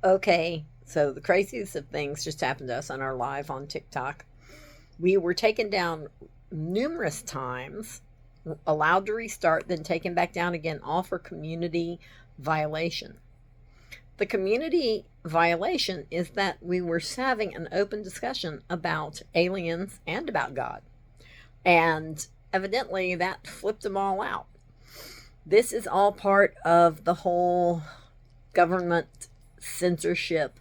Okay, so the craziest of things just happened to us on our live on TikTok. We were taken down numerous times, allowed to restart, then taken back down again, all for community violation. The community violation is that we were having an open discussion about aliens and about God. And evidently that flipped them all out. This is all part of the whole government censorship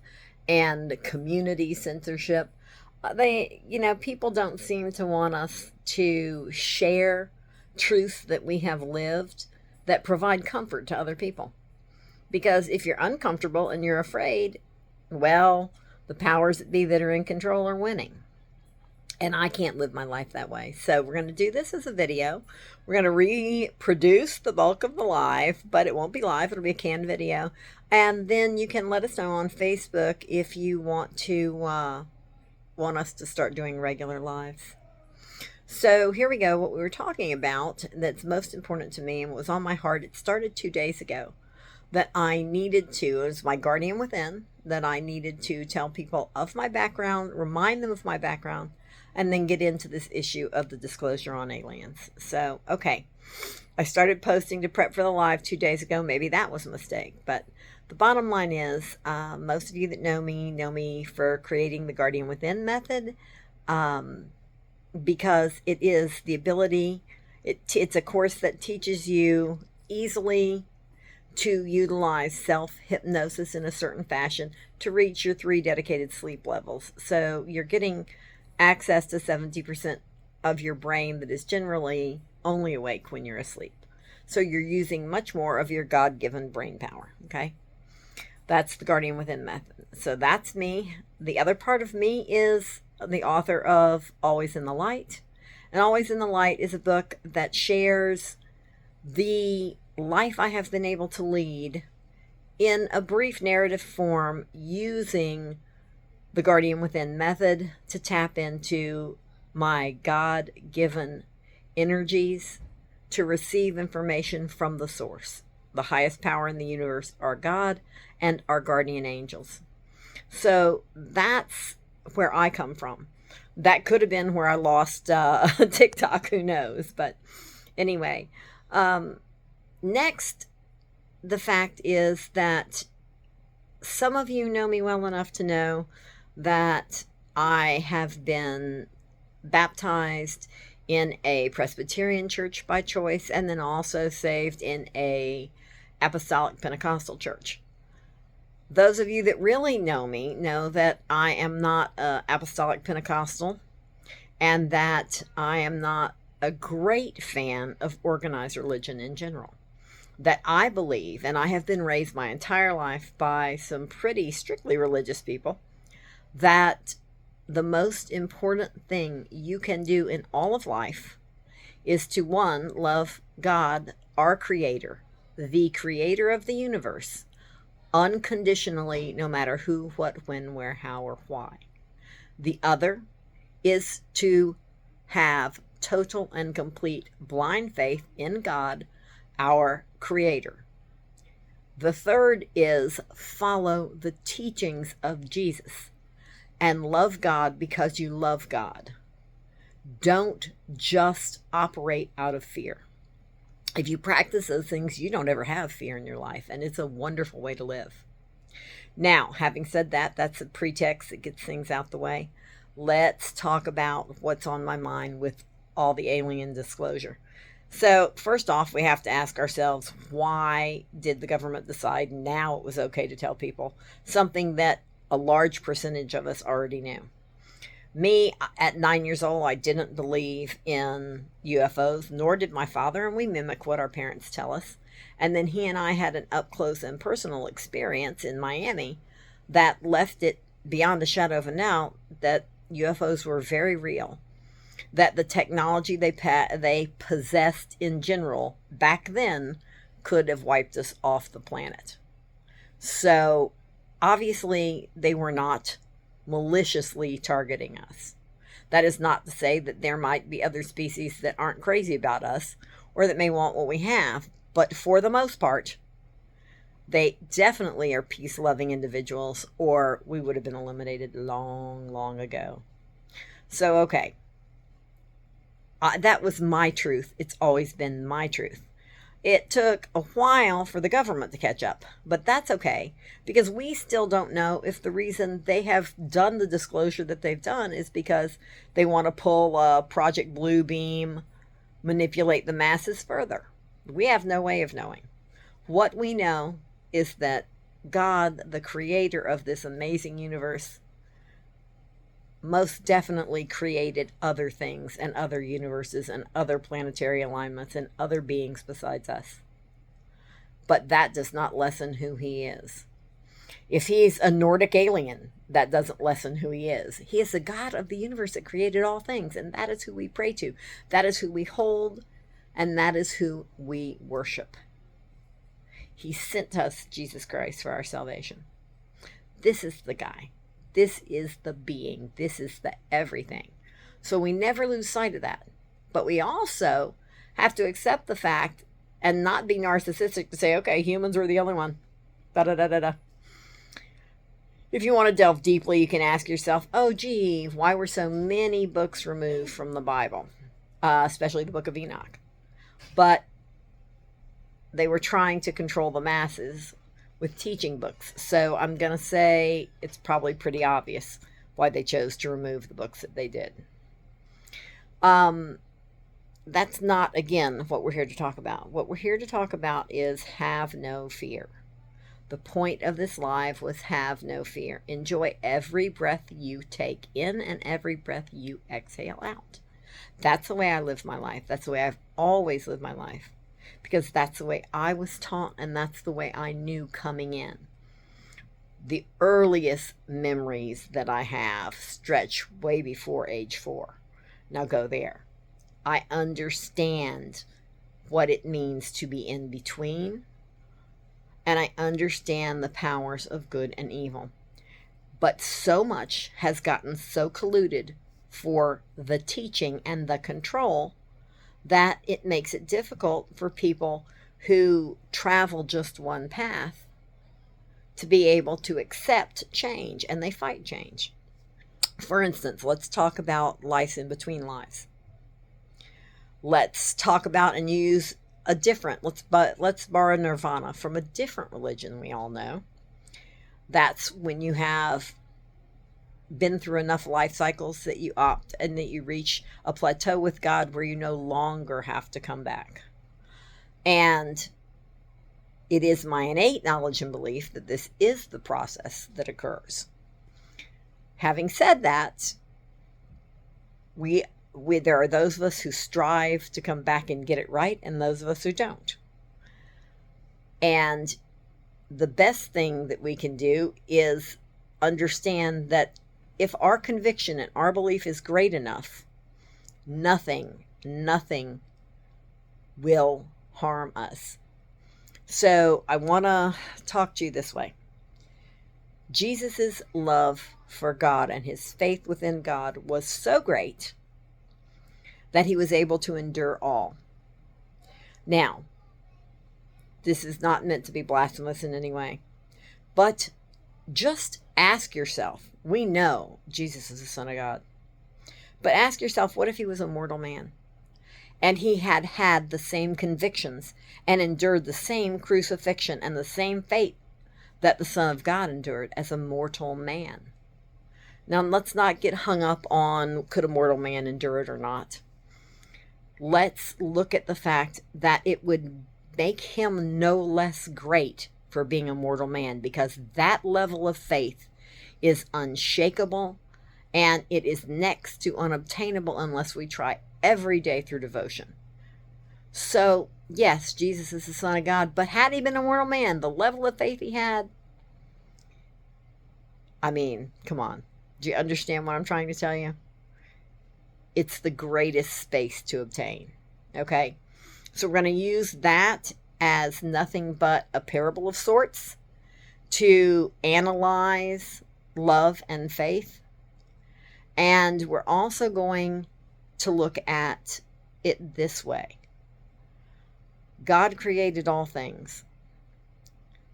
and community censorship. People don't seem to want us to share truths that we have lived that provide comfort to other people. Because if you're uncomfortable and you're afraid, well, the powers that be that are in control are winning. And I can't live my life that way. So we're going to do this as a video. We're going to reproduce the bulk of the live, but it won't be live. It'll be a canned video. And then you can let us know on Facebook if you want us to start doing regular lives. So here we go. What we were talking about that's most important to me and was on my heart. It started 2 days ago. That I needed to, it was my guardian within, that I needed to tell people of my background, remind them of my background, and then get into this issue of the disclosure on aliens. So, okay, I started posting to prep for the live 2 days ago. Maybe that was a mistake, but the bottom line is, most of you that know me for creating the Guardian Within method, because it is the ability, it's a course that teaches you easily to utilize self-hypnosis in a certain fashion to reach your 3 dedicated sleep levels. So you're getting access to 70% of your brain that is generally only awake when you're asleep. So you're using much more of your God-given brain power, okay? That's the Guardian Within method. So that's me. The other part of me is the author of Always in the Light. And Always in the Light is a book that shares the life I have been able to lead in a brief narrative form using the Guardian Within method to tap into my God-given energies to receive information from the source. The highest power in the universe are God and our guardian angels. So that's where I come from. That could have been where I lost TikTok, who knows? But anyway, next, the fact is that some of you know me well enough to know that I have been baptized in a Presbyterian church by choice and then also saved in a Apostolic Pentecostal church. Those of you that really know me know that I am not Apostolic Pentecostal and that I am not a great fan of organized religion in general. That I believe, and I have been raised my entire life by some pretty strictly religious people, that the most important thing you can do in all of life is to, one, love God, our creator, the creator of the universe, unconditionally, no matter who, what, when, where, how, or why. The other is to have total and complete blind faith in God, our creator. The third is follow the teachings of Jesus and love God because you love God. Don't just operate out of fear. If you practice those things, you don't ever have fear in your life, and it's a wonderful way to live. Now, having said that, that's a pretext that gets things out the way. Let's talk about what's on my mind with all the alien disclosure. So first off, we have to ask ourselves, why did the government decide now it was okay to tell people something that a large percentage of us already knew? Me, at 9 years old, I didn't believe in UFOs, nor did my father, and we mimic what our parents tell us. And then he and I had an up-close and personal experience in Miami that left it beyond a shadow of a doubt that UFOs were very real, that the technology they possessed in general back then could have wiped us off the planet. So obviously they were not maliciously targeting us. That is not to say that there might be other species that aren't crazy about us or that may want what we have, but for the most part, They definitely are peace-loving individuals, or we would have been eliminated long, long ago. So, okay. That was my truth. It's always been my truth. It took a while for the government to catch up, but that's okay because we still don't know if the reason they have done the disclosure that they've done is because they want to pull Project Bluebeam, manipulate the masses further. We have no way of knowing. What we know is that God, the creator of this amazing universe, most definitely created other things and other universes and other planetary alignments and other beings besides us. But that does not lessen who he is. If he's a Nordic alien, that doesn't lessen who he is. He is the God of the universe that created all things, and that is who we pray to. That is who we hold, and that is who we worship. He sent us Jesus Christ for our salvation. This is the guy. This is the being. This is the everything. So we never lose sight of that. But we also have to accept the fact and not be narcissistic to say, okay, humans are the only one. Da-da-da-da-da. If you want to delve deeply, you can ask yourself, oh, gee, why were so many books removed from the Bible, especially the Book of Enoch? But they were trying to control the masses with teaching books. So I'm going to say it's probably pretty obvious why they chose to remove the books that they did. That's not, again, what we're here to talk about. What we're here to talk about is have no fear. The point of this live was have no fear. Enjoy every breath you take in and every breath you exhale out. That's the way I live my life. That's the way I've always lived my life. Because that's the way I was taught and that's the way I knew coming in. The earliest memories that I have stretch way before age 4. Now go there. I understand what it means to be in between, and I understand the powers of good and evil. But so much has gotten so colluded for the teaching and the control that it makes it difficult for people who travel just one path to be able to accept change, and they fight change. For instance, let's talk about lives in between lives. Let's talk about and use a different, let's borrow nirvana from a different religion we all know. That's when you have been through enough life cycles that you opt and that you reach a plateau with God where you no longer have to come back. And it is my innate knowledge and belief that this is the process that occurs. Having said that, there are those of us who strive to come back and get it right, and those of us who don't. And the best thing that we can do is understand that if our conviction and our belief is great enough, nothing will harm us. So I want to talk to you this way. Jesus's love for God and his faith within God was so great that he was able to endure all. Now, this is not meant to be blasphemous in any way, but just ask yourself, we know Jesus is the Son of God, but ask yourself, what if he was a mortal man and he had had the same convictions and endured the same crucifixion and the same fate that the Son of God endured as a mortal man? Now, let's not get hung up on could a mortal man endure it or not. Let's look at the fact that it would make him no less great for being a mortal man, because that level of faith is unshakable and it is next to unobtainable unless we try every day through devotion. So, yes, Jesus is the Son of God, but had he been a mortal man, the level of faith he had, I mean, come on. Do you understand what I'm trying to tell you? It's the greatest space to obtain. Okay? So we're going to use that as nothing but a parable of sorts to analyze love and faith. And we're also going to look at it this way. God created all things.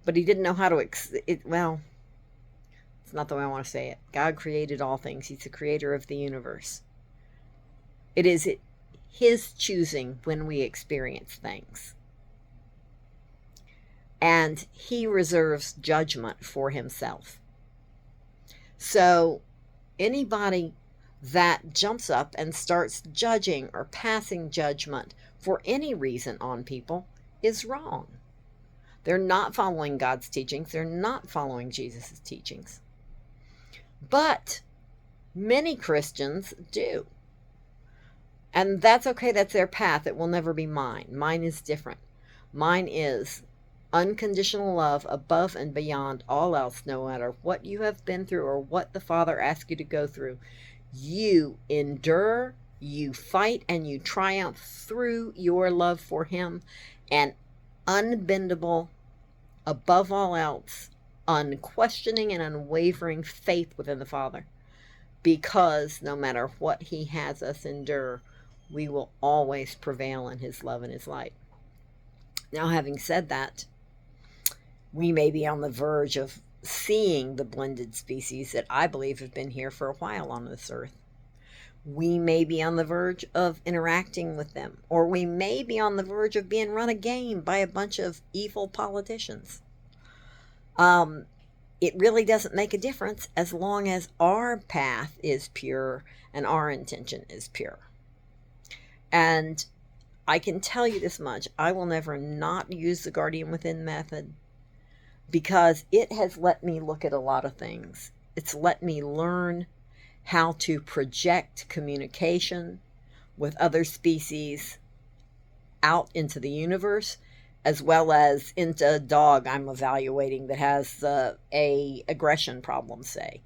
but he didn't know how to, well, it's not the way I want to say it. God created all things. He's the creator of the universe. It is his choosing when we experience things. And he reserves judgment for himself. So anybody that jumps up and starts judging or passing judgment for any reason on people is wrong. They're not following God's teachings. They're not following Jesus' teachings. But many Christians do. And that's okay. That's their path. It will never be mine. Mine is different. Mine is unconditional love above and beyond all else, no matter what you have been through or what the Father asks you to go through. You endure, you fight, and you triumph through your love for him, and unbendable, above all else, unquestioning and unwavering faith within the Father. Because no matter what he has us endure, we will always prevail in his love and his light. Now, having said that, we may be on the verge of seeing the blended species that I believe have been here for a while on this earth. We may be on the verge of interacting with them, or we may be on the verge of being run a game by a bunch of evil politicians. It really doesn't make a difference as long as our path is pure and our intention is pure. And I can tell you this much, I will never not use the Guardian Within method, because it has let me look at a lot of things. It's let me learn how to project communication with other species out into the universe, as well as into a dog I'm evaluating that has a aggression problem, say.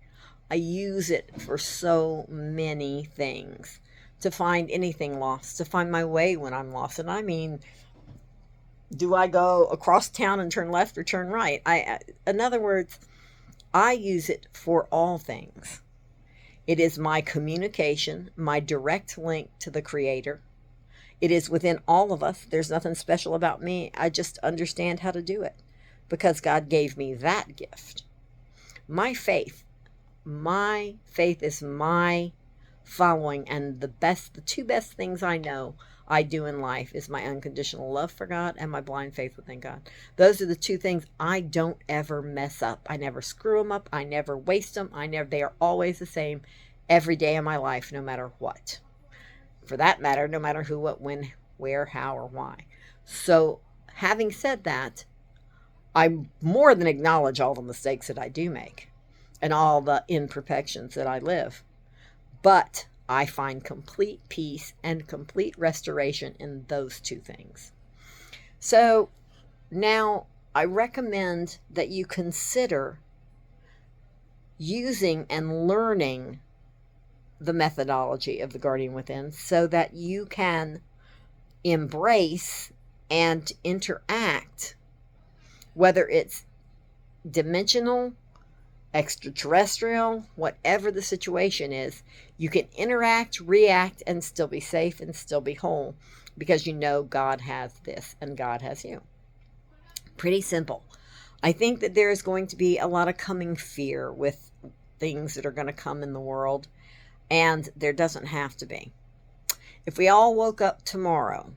I use it for so many things. To find anything lost, to find my way when I'm lost. And I mean, do I go across town and turn left or turn right? In other words, I use it for all things. It is my communication, my direct link to the Creator. It is within all of us. There's nothing special about me. I just understand how to do it because God gave me that gift. My faith is my following, and the two best things I know I do in life is my unconditional love for God and my blind faith within God. Those are the two things I don't ever mess up. I never screw them up. I never waste them. They are always the same every day of my life, no matter what. For that matter, no matter who, what, when, where, how, or why. So having said that, I more than acknowledge all the mistakes that I do make and all the imperfections that I live. But I find complete peace and complete restoration in those two things. So now I recommend that you consider using and learning the methodology of the Guardian Within so that you can embrace and interact, whether it's dimensional, extraterrestrial, whatever the situation is, you can interact, react, and still be safe and still be whole because you know God has this and God has you. Pretty simple. I think that there is going to be a lot of coming fear with things that are going to come in the world, and there doesn't have to be. If we all woke up tomorrow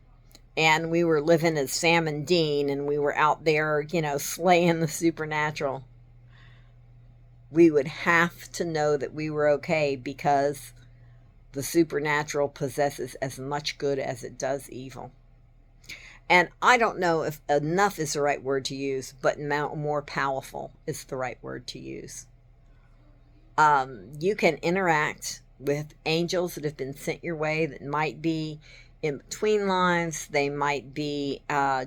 and we were living as Sam and Dean and we were out there, slaying the supernatural, we would have to know that we were okay because the supernatural possesses as much good as it does evil. And I don't know if enough is the right word to use, but more powerful is the right word to use. You can interact with angels that have been sent your way that might be in between lives. They might be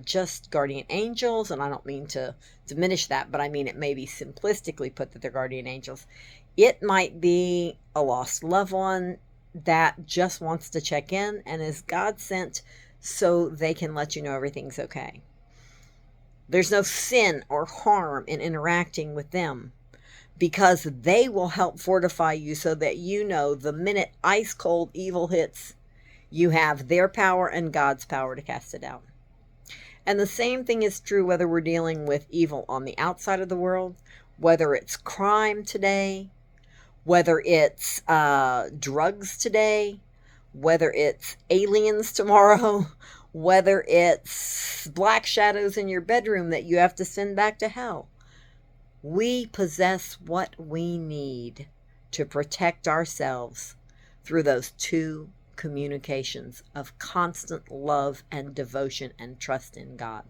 just guardian angels, and I don't mean to diminish that, but I mean it may be simplistically put that they're guardian angels. It might be a lost loved one that just wants to check in and is God sent so they can let you know everything's okay. There's no sin or harm in interacting with them because they will help fortify you so that you know the minute ice cold evil hits, you have their power and God's power to cast it out. And the same thing is true whether we're dealing with evil on the outside of the world, whether it's crime today, whether it's drugs today, whether it's aliens tomorrow, whether it's black shadows in your bedroom that you have to send back to hell. We possess what we need to protect ourselves through those two communications of constant love and devotion and trust in God.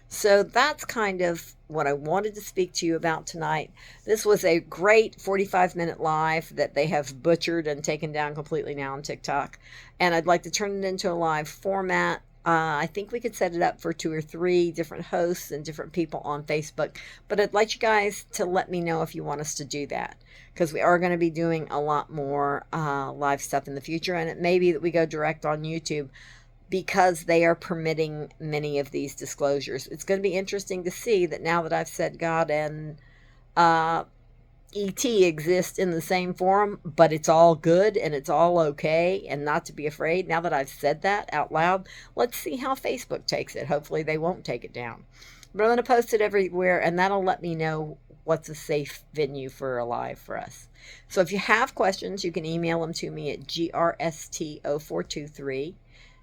So that's kind of what I wanted to speak to you about tonight. This was a great 45-minute live that they have butchered and taken down completely now on TikTok. And I'd like to turn it into a live format. I think we could set it up for 2 or 3 different hosts and different people on Facebook. But I'd like you guys to let me know if you want us to do that, because we are going to be doing a lot more live stuff in the future. And it may be that we go direct on YouTube, because they are permitting many of these disclosures. It's going to be interesting to see that now that I've said God and E.T. exist in the same forum, but it's all good and it's all okay and not to be afraid. Now that I've said that out loud, let's see how Facebook takes it. Hopefully they won't take it down. But I'm going to post it everywhere, and that'll let me know what's a safe venue for a live for us. So if you have questions, you can email them to me at grst0423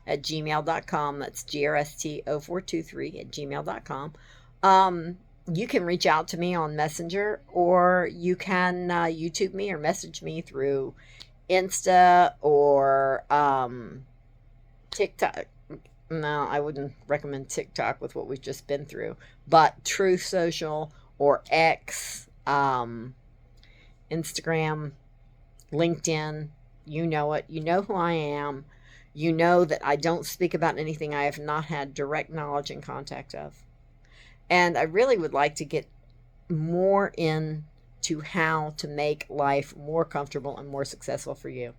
at gmail.com. That's grst0423 at gmail.com. You can reach out to me on Messenger, or you can YouTube me or message me through Insta or TikTok. No, I wouldn't recommend TikTok with what we've just been through, but Truth Social or X, Instagram, LinkedIn. You know it. You know who I am. You know that I don't speak about anything I have not had direct knowledge and contact of. And I really would like to get more into how to make life more comfortable and more successful for you.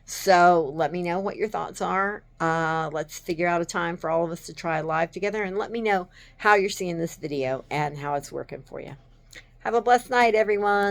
So let me know what your thoughts are. Let's figure out a time for all of us to try live together, and let me know how you're seeing this video and how it's working for you. Have a blessed night, everyone.